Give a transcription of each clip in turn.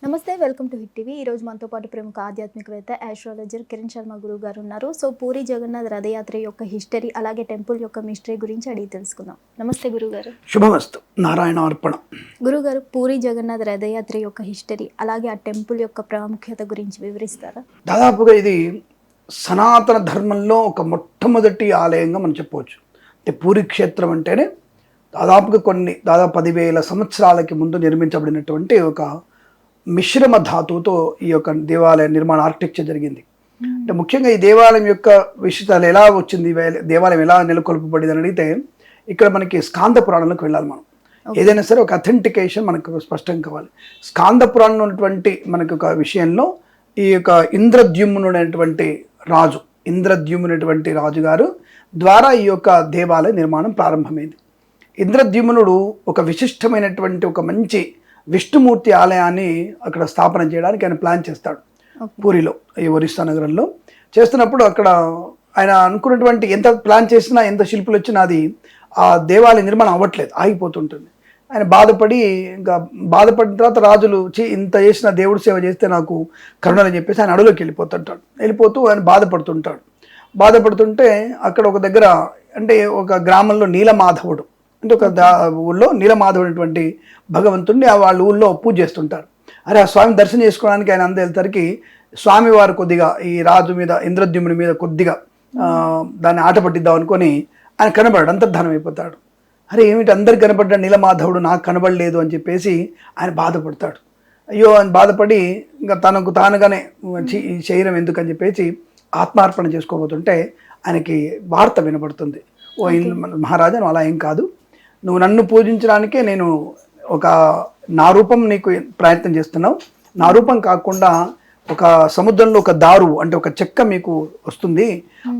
నమస్తే, welcome to hit TV. ఈ రోజు మనతో పాటు ప్రముఖ ఆధ్యాత్మికవేత్త ఆస్ట్రాలజర్ కిరణ్ శర్మ గురువు గారు ఉన్నారు. సో పూరి జగన్నాథ్ రథయాత్ర యొక్క హిస్టరీ అలాగే టెంపుల్ యొక్క మిస్టరీ గురించి అడిగి తెలుసుకుందాం. నమస్తే గురుగారు. శుభమస్తు. నారాయణ అర్పణ. గురుగారు, పూరి జగన్నాథ్ రథయాత్ర యొక్క హిస్టరీ అలాగే ఆ టెంపుల్ యొక్క ప్రాముఖ్యత గురించి వివరిస్తారా? దాదాపుగా ఇది సనాతన ధర్మంలో ఒక మొట్టమొదటి ఆలయంగా మనం చెప్పవచ్చు. అంటే పూరి క్షేత్రం అంటేనే దాదాపుగా దాదాపు 10,000 సంవత్సరాలకి ముందు నిర్మించబడినటువంటి ఒక మిశ్రమ ధాతువుతో ఈ యొక్క దేవాలయ నిర్మాణ ఆర్కిటెక్చర్ జరిగింది. అంటే ముఖ్యంగా ఈ దేవాలయం యొక్క విశిష్టత ఎలా వచ్చింది, దేవాలయం ఎలా నెలకొల్పబడింది అని అడిగితే ఇక్కడ మనకి స్కాంద పురాణంలోకి వెళ్ళాలి. మనం ఏదైనా సరే ఒక అథెంటికేషన్ మనకు స్పష్టంగా కావాలి. స్కాంద పురాణంలో ఉన్నటువంటి మనకు ఒక విషయంలో ఈ యొక్క ఇంద్రద్యుమ్నుడైనటువంటి రాజు గారు ద్వారా ఈ యొక్క దేవాలయ నిర్మాణం ప్రారంభమైంది. ఇంద్రద్యుమ్నుడు ఒక విశిష్టమైనటువంటి ఒక మంచి విష్ణుమూర్తి ఆలయాన్ని అక్కడ స్థాపన చేయడానికి ఆయన ప్లాన్ చేస్తాడు. పూరిలో, ఈ ఒరిస్సా నగరంలో చేస్తున్నప్పుడు అక్కడ ఆయన అనుకున్నటువంటి ఎంత ప్లాన్ చేసినా, ఎంత శిల్పులు వచ్చినా అది ఆ దేవాలయ నిర్మాణం అవ్వట్లేదు, ఆగిపోతుంటుంది. ఆయన బాధపడిన తర్వాత రాజులు ఇంత చేసిన దేవుడు సేవ చేస్తే నాకు కరుణని చెప్పేసి ఆయన అడవిలోకి వెళ్ళిపోతూ ఆయన బాధపడుతుంటే అక్కడ ఒక దగ్గర, అంటే ఒక గ్రామంలో నీలమాధవుడు, అంటే ఒక ఊళ్ళో నీలమాధవుడు అనేటువంటి భగవంతుడిని వాళ్ళ ఊళ్ళో పూజ చేస్తుంటారు. ఆ స్వామిని దర్శనం చేసుకోవడానికి ఆయన వెళ్తారికి స్వామివారు కొద్దిగా ఈ రాజు మీద, ఇంద్రద్యుమ్నుడి మీద కొద్దిగా దాన్ని ఆట పట్టిద్దాం అనుకొని ఆయన కనబడాడు, అంతర్ధానం అయిపోతాడు. ఏమిటి అందరికి కనబడ్డాడు నీలమాధవుడు, నాకు కనబడలేదు అని చెప్పేసి ఆయన బాధపడతాడు. అయ్యో అని బాధపడి ఇంకా తనకు తానుగానే ఈ శరీరం ఎందుకని చెప్పేసి ఆత్మార్పణ చేసుకోబోతుంటే ఆయనకి వార్త వినపడుతుంది. మహారాజా, నువ్వు అలా ఏం కాదు, నువ్వు నన్ను పూజించడానికే నేను నా రూపం నీకు ప్రయత్నం చేస్తున్నావు. నా రూపం కాకుండా ఒక సముద్రంలో ఒక దారు, అంటే ఒక చెక్క మీకు వస్తుంది,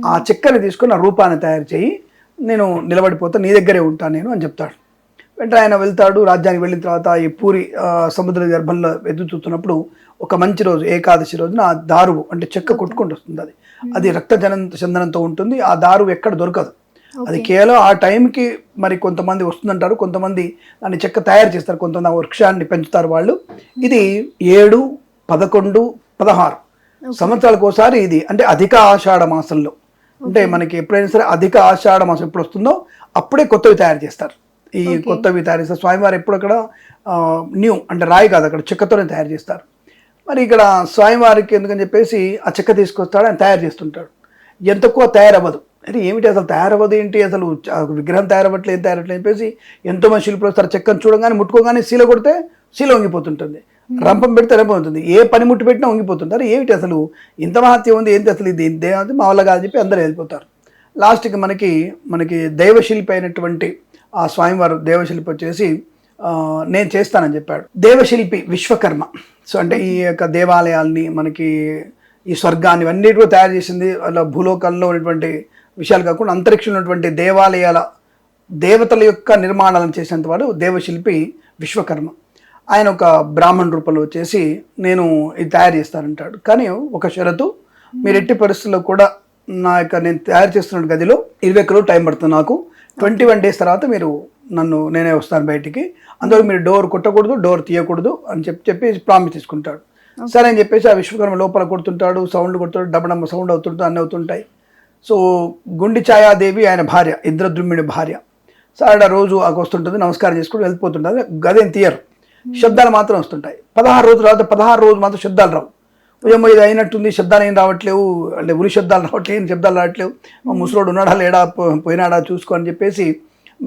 ఆ చెక్కని తీసుకొని నా రూపాన్ని తయారు చేయి, నేను నిలబడిపోతా, నీ దగ్గరే ఉంటాను నేను అని చెప్తాడు. వెంటనే ఆయన వెళ్తాడు. రాజ్యానికి వెళ్ళిన తర్వాత ఈ పూరి సముద్ర గర్భంలో ఎదురు చూస్తున్నప్పుడు ఒక మంచి రోజు, ఏకాదశి రోజున ఆ దారు, అంటే చెక్క కొట్టుకుంటూ వస్తుంది. అది రక్త చందనంతో ఉంటుంది. ఆ దారు ఎక్కడ దొరకదు. అది కేవలం ఆ టైంకి మరి కొంతమంది వస్తుందంటారు, కొంతమంది దాన్ని చెక్క తయారు చేస్తారు, కొంతమంది ఆ వృక్షాన్ని పెంచుతారు వాళ్ళు. ఇది 7, 11, 16 సంవత్సరాలకు ఒకసారి ఇది, అంటే అధిక ఆషాఢ మాసంలో, అంటే మనకి ఎప్పుడైనా సరే అధిక ఆషాఢ మాసం ఎప్పుడు వస్తుందో అప్పుడే కొత్తవి తయారు చేస్తారు. ఈ కొత్తవి తయారు చేస్తారు. స్వామివారు ఎప్పుడు అక్కడ న్యూ, అంటే రాయి కాదు, అక్కడ చెక్కతోనే తయారు చేస్తారు. మరి ఇక్కడ స్వామివారికి ఎందుకని చెప్పేసి ఆ చెక్క తీసుకొస్తాడు, ఆయన తయారు చేస్తుంటాడు. ఎంతక్కువ తయారవ్వదు. ఏమిటి అసలు తయారవ్వదు ఏంటి, అసలు విగ్రహం తయారవ్వట్లేదు చెప్పేసి ఎంతోమంది శిల్పులు వస్తారు. చెక్కను చూడగానే, ముట్టుకోగానే శీల కొడితే శీల వంగిపోతుంటుంది, రంపం పెడితే రంపం ఉంటుంది, ఏ పని ముట్టు పెట్టినా వంగిపోతుంటారు. ఏమిటి అసలు ఇంత మహత్యం ఉంది, ఏంటి అసలు ఇది దేవత మా వల్ల కాదని చెప్పి అందరూ వెళ్ళిపోతారు. లాస్ట్కి మనకి దైవశిల్పి అయినటువంటి ఆ స్వామివారు దేవశిల్పి వచ్చేసి నేను చేస్తానని చెప్పాడు. దేవశిల్పి విశ్వకర్మ. సో అంటే ఈ యొక్క దేవాలయాల్ని, మనకి ఈ స్వర్గాన్ని అన్నిటికీ తయారు చేసింది. అలా భూలోకంలో ఉన్నటువంటి విషయాలు కాకుండా అంతరిక్షంలో ఉన్నటువంటి దేవతల యొక్క నిర్మాణాలను చేసినంత వాడు దేవశిల్పి విశ్వకర్మ. ఆయన ఒక బ్రాహ్మణ రూపంలో వచ్చేసి నేను ఇది తయారు చేస్తానంటాడు. కానీ ఒక షరతు, మీరు ఎట్టి పరిస్థితుల్లో కూడా నేను తయారు చేస్తున్న గదిలో 20 రోజులు టైం పడుతుంది, నాకు 21 డేస్ తర్వాత మీరు నేనే వస్తాను బయటికి, అందువల్ల మీరు డోర్ కొట్టకూడదు, డోర్ తీయకూడదు అని చెప్పి ప్రామిస్ తీసుకుంటాడు. సరే అని చెప్పేసి ఆ విశ్వకర్మ లోపల కొడుతుంటాడు, సౌండ్ కొడుతాడు, డబ్బడమ్మ సౌండ్ అవుతుంటాడు, అన్నీ అవుతుంటాయి. సో గుండి ఛాయాదేవి ఆయన భార్య, ఇంద్రద్యుమ్నుడి భార్య. సరే రోజు వస్తుంటుంది, నమస్కారం చేసుకుంటూ వెళ్ళిపోతుంటుంది. గదేం తీయరు, శబ్దాలు మాత్రం వస్తుంటాయి. 16 రోజుల తర్వాత 16 రోజులు మాత్రం శబ్దాలు రావు. ఏమో ఇది అయినట్టుంది, శబ్దాలు ఏం రావట్లేవు, అంటే ఉరి శబ్దాలు రావట్లేదు, ఏం శబ్దాలు రావట్లేవు, ముసలోడు ఉన్నాడా లేడా, పోయినాడా చూసుకో అని చెప్పేసి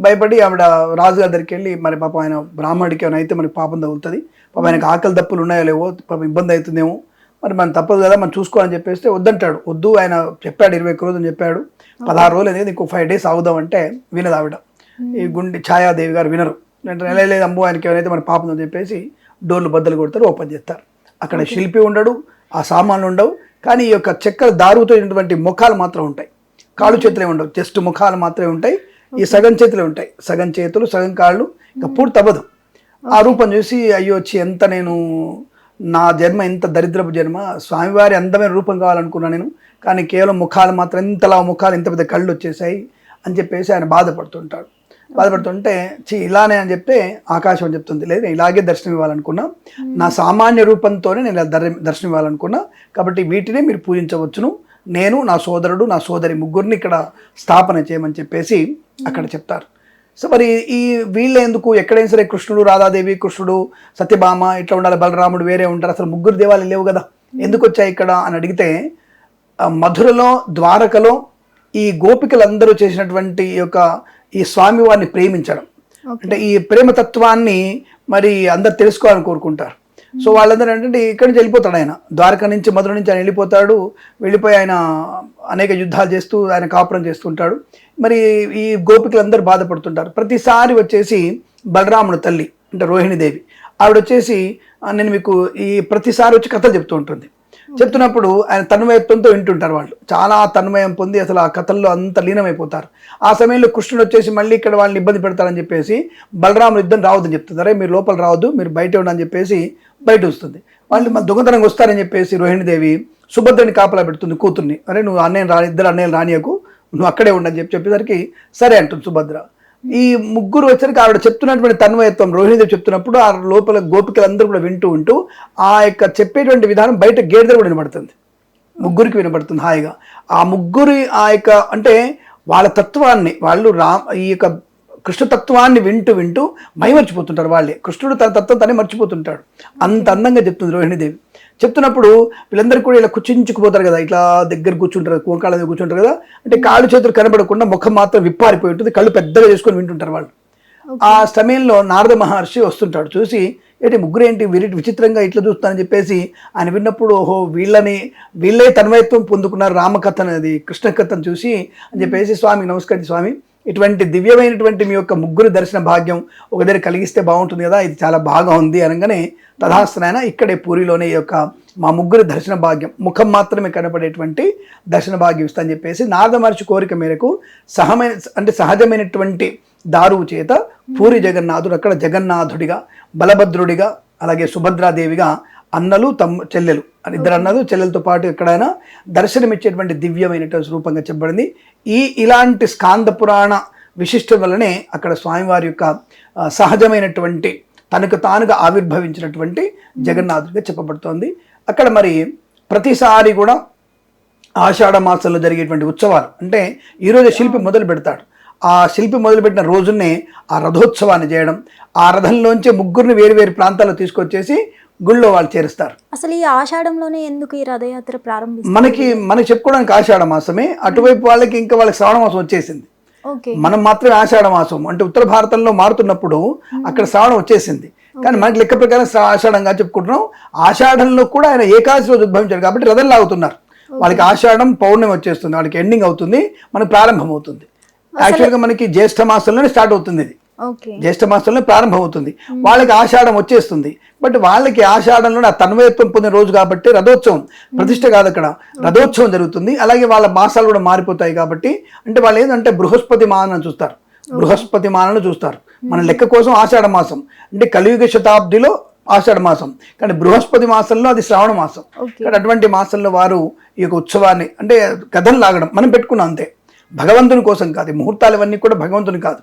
భయపడి ఆవిడ రాజుగారి దగ్గరికి వెళ్ళి, మరి పాపం ఆయన బ్రాహ్మడికి ఏమైనా అయితే మనకి పాపం తగులుతుంది, పాపం ఆయనకు ఆకలి దప్పులు ఉన్నాయో లేవో, పాపం ఇబ్బంది అవుతుందేమో, మరి మనం తప్పదు కదా, మనం చూసుకోవాలని చెప్పేస్తే వద్దంటాడు. వద్దు, ఆయన చెప్పాడు 21 రోజులు అని చెప్పాడు. 16 రోజులు అనేది ఇంకో 5 డేస్ అవుదాం అంటే వినదు ఆవిడ. ఈ గుండి ఛాయాదేవి గారు వినరు. లేదు అమ్మో, ఆయనకి ఏమైనా మన పాపం అని చెప్పేసి డోర్లు బద్దలు కొడతారు, ఓపెన్ చేస్తారు. అక్కడ శిల్పి ఉండడు, ఆ సామాన్లు ఉండవు, కానీ ఈ యొక్క చెక్కల దారుతో ఉన్నటువంటి ముఖాలు మాత్రం ఉంటాయి. కాళ్ళు చేతులే ఉండవు, జస్ట్ ముఖాలు మాత్రమే ఉంటాయి. ఈ సగం చేతులే ఉంటాయి, సగం చేతులు సగం కాళ్ళు, ఇంకా పూర్తి అవ్వదు. ఆ రూపం చూసి అయ్యో వచ్చి ఎంత నా జన్మ ఎంత దరిద్రపు జన్మ, స్వామివారి అందమైన రూపం కావాలనుకున్నా నేను, కానీ కేవలం ముఖాలు మాత్రం ఇంతలా ముఖాలు, ఇంత పెద్ద కళ్ళు వచ్చేసాయి అని చెప్పేసి ఆయన బాధపడుతుంటాడు. బాధపడుతుంటే ఇలానే అని చెప్తే ఆకాశం అని చెప్తుంది, లేదు నేను ఇలాగే దర్శనం ఇవ్వాలనుకున్నా, నా సామాన్య రూపంతోనే నేను దర్శనం ఇవ్వాలనుకున్నా, కాబట్టి వీటినే మీరు పూజించవచ్చును, నేను నా సోదరుడు నా సోదరి ముగ్గురిని ఇక్కడ స్థాపన చేయమని చెప్పేసి అక్కడ చెప్తారు. సో మరి ఈ వీళ్ళే ఎందుకు, ఎక్కడైనా సరే కృష్ణుడు రాధాదేవి, కృష్ణుడు సత్యభామ ఇట్లా ఉండాలి, బలరాముడు వేరే ఉంటారు, అసలు ముగ్గురు దేవాలయాలు లేవు కదా, ఎందుకు వచ్చాయి ఇక్కడ అని అడిగితే, మధురలో ద్వారకలో ఈ గోపికలందరూ చేసినటువంటి ఈ స్వామివారిని ప్రేమించడం, అంటే ఈ ప్రేమతత్వాన్ని మరి అందరు తెలుసుకోవాలని కోరుకుంటారు. సో వాళ్ళందరూ ఏంటంటే ఇక్కడి నుంచి వెళ్ళిపోతాడు ఆయన, ద్వారక నుంచి మధుర నుంచి ఆయన వెళ్ళిపోయి ఆయన అనేక యుద్ధాలు చేస్తూ ఆయన కాపురం చేస్తుంటాడు. మరి ఈ గోపికలందరూ బాధపడుతుంటారు. ప్రతిసారి వచ్చేసి బలరాముడు తల్లి అంటే రోహిణీదేవి ఆవిడ వచ్చేసి నేను మీకు ఈ ప్రతిసారి వచ్చి కథలు చెప్తూ ఉంటుంది. చెప్తున్నప్పుడు ఆయన తన్మయత్వంతో వింటుంటారు, వాళ్ళు చాలా తన్మయం పొంది అసలు ఆ కథల్లో అంత లీనమైపోతారు. ఆ సమయంలో కృష్ణుడు వచ్చేసి మళ్ళీ ఇక్కడ వాళ్ళని ఇబ్బంది పెడతారని చెప్పేసి బలరాముడు యుద్ధం రావద్దని చెప్తుంది, అరే మీరు లోపల రావద్దు, మీరు బయట ఉండని చెప్పేసి బయట వస్తుంది. వాళ్ళు మన దొంగతనంగా వస్తారని చెప్పేసి రోహిణీదేవి సుభద్రని కాపలా పెడుతుంది కూతుర్ని, అరే నువ్వు ఇద్దరు అన్నయ్యలు రానియకు, నువ్వు అక్కడే ఉండని చెప్పేసరికి సరే అంటుంది సుభద్ర. ఈ ముగ్గురు వచ్చరికి ఆవిడ చెప్తున్నటువంటి తన్మయత్వం రోహిణీదేవి చెప్తున్నప్పుడు ఆ లోపల గోపికలందరూ కూడా వింటూ ఆ యొక్క చెప్పేటువంటి విధానం బయట గేట్ దగ్గర కూడా వినబడుతుంది, ముగ్గురికి వినబడుతుంది హాయిగా. ఆ ముగ్గురి ఆ యొక్క అంటే వాళ్ళ తత్వాన్ని వాళ్ళు ఈ యొక్క కృష్ణతత్వాన్ని వింటూ మైమర్చిపోతుంటారు. వాళ్ళే కృష్ణుడు తన తత్వం తనే మర్చిపోతుంటాడు, అంత అందంగా చెప్తుంది రోహిణీదేవి. చెప్తున్నప్పుడు వీళ్ళందరూ కూడా ఇలా కుచించుకుపోతారు కదా, ఇట్లా దగ్గర కూర్చుంటారు, కోంకాళ్ళ దగ్గర కూర్చుంటారు కదా, అంటే కాళ్ళు చేతులు కనబడకుండా ముఖం మాత్రం విప్పారిపోయి ఉంటుంది, కళ్ళు పెద్దగా చేసుకొని వింటుంటారు వాళ్ళు. ఆ సమయంలో నారద మహర్షి వస్తుంటాడు, చూసి ఏంటి ముగ్గురు ఏంటి విచిత్రంగా ఇట్లా చూస్తానని చెప్పేసి ఆయన విన్నప్పుడు ఓహో వీళ్ళే తన్మయత్వం పొందుకున్నారు రామకథ అనేది కృష్ణ కథను చూసి అని చెప్పేసి స్వామి నమస్కారం స్వామి, ఇటువంటి దివ్యమైనటువంటి మీ యొక్క ముగ్గురు దర్శన భాగ్యం ఒక దగ్గర కలిగిస్తే బాగుంటుంది కదా, ఇది చాలా బాగా ఉంది అనగానే తథాస్తనైనా ఇక్కడే పూరిలోనే ఈ యొక్క మా ముగ్గురు దర్శన భాగ్యం ముఖం మాత్రమే కనపడేటువంటి దర్శన భాగ్యం ఇస్తా అని చెప్పేసి నారద మహర్షి కోరిక మేరకు సహజమైనటువంటి దారువు చేత పూరి జగన్నాథుడు అక్కడ జగన్నాథుడిగా బలభద్రుడిగా అలాగే సుభద్రాదేవిగా అన్నలు చెల్లెలు ఇద్దరు అన్నలు చెల్లెలతో పాటు ఎక్కడైనా దర్శనమిచ్చేటువంటి దివ్యమైనటువంటి రూపంగా చెప్పబడింది. ఇలాంటి స్కాంద పురాణ విశిష్టం వల్లనే అక్కడ స్వామివారి యొక్క సహజమైనటువంటి తనకు తానుగా ఆవిర్భవించినటువంటి జగన్నాథుడిగా చెప్పబడుతోంది. అక్కడ మరి ప్రతిసారి కూడా ఆషాఢ మాసంలో జరిగేటువంటి ఉత్సవాలు అంటే ఈరోజు శిల్పి మొదలు పెడతాడు, ఆ శిల్పి మొదలుపెట్టిన రోజునే ఆ రథోత్సవాన్ని చేయడం, ఆ రథంలోంచి ముగ్గురిని వేరు ప్రాంతాల్లో తీసుకొచ్చేసి గుళ్ళో వాళ్ళు చేరుస్తారు. అసలు ఈ ఆషాఢంలోనే ఎందుకు ఈ రథయాత్ర ప్రారంభిస్తారు? మనకి చెప్పుకోవడానికి ఆషాఢ మాసమే, అటువైపు వాళ్ళకి ఇంకా వాళ్ళకి శ్రావణ మాసం వచ్చేసింది, మనం మాత్రమే ఆషాఢ మాసం అంటే ఉత్తర భారతంలో మారుతున్నప్పుడు అక్కడ శ్రావణం వచ్చేసింది. కానీ మనకి లెక్క ప్రకారం ఆషాఢంగా చెప్పుకుంటున్నాం. ఆషాఢంలో కూడా ఆయన ఏకాదశి రోజు ఉద్భవించాడు కాబట్టి రథం లాగుతున్నారు. వాళ్ళకి ఆషాఢం పౌర్ణమి వచ్చేస్తుంది, వాళ్ళకి ఎండింగ్ అవుతుంది, మనకి ప్రారంభం అవుతుంది. యాక్చువల్గా మనకి జ్యేష్ఠ మాసంలోనే స్టార్ట్ అవుతుంది, ఇది జ్యేష్ఠ మాసంలో ప్రారంభం అవుతుంది, వాళ్ళకి ఆషాఢం వచ్చేస్తుంది. బట్ వాళ్ళకి ఆషాఢంలో ఆ తన్మయత్వం పొందిన రోజు కాబట్టి రథోత్సవం ప్రతిష్ట కాదు, అక్కడ రథోత్సవం జరుగుతుంది. అలాగే వాళ్ళ మాసాలు కూడా మారిపోతాయి కాబట్టి అంటే వాళ్ళు ఏంటంటే బృహస్పతి మానం చూస్తారు, బృహస్పతి మానను చూస్తారు. మన లెక్క కోసం ఆషాఢ మాసం అంటే కలియుగ శతాబ్దిలో ఆషాఢ మాసం, కానీ బృహస్పతి మాసంలో అది శ్రావణ మాసం. కానీ అటువంటి మాసంలో వారు ఈ యొక్క ఉత్సవాన్ని అంటే కథను లాగడం మనం పెట్టుకున్నాం అంతే, భగవంతుని కోసం కాదు. ముహూర్తాలు ఇవన్నీ కూడా భగవంతుని కాదు,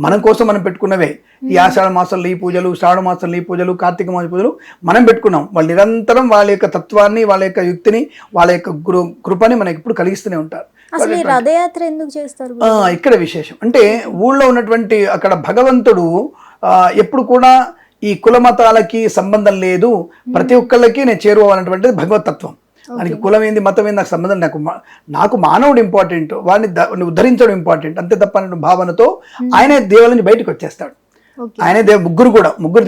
మన కోసం మనం పెట్టుకున్నవే. ఈ ఆషాఢ మాసంలో ఈ పూజలు, శ్రావణ మాసంలో ఈ పూజలు, కార్తీక మాస పూజలు మనం పెట్టుకున్నాం. వాళ్ళు నిరంతరం వాళ్ళ యొక్క తత్వాన్ని, వాళ్ళ యొక్క యుక్తిని, వాళ్ళ యొక్క కృపని మనకి ఇప్పుడు కలిగిస్తూనే ఉంటారు. రథయాత్ర ఎందుకు చేస్తారు? ఇక్కడ విశేషం అంటే ఊళ్ళో ఉన్నటువంటి అక్కడ భగవంతుడు ఎప్పుడు కూడా ఈ కులమతాలకి సంబంధం లేదు, ప్రతి ఒక్కళ్ళకి నేను చేరువన్నటువంటిది భగవతత్వం. దానికి కులం ఏంది మతం ఏంది నాకు సంబంధం, నాకు మానవుడు ఇంపార్టెంట్, వాడిని ఉద్ధరించడం ఇంపార్టెంట్ అంతే తప్ప భావనతో ఆయనే దేవాలయం నుంచి బయటకు వచ్చేస్తాడు. ఆయనే ముగ్గురు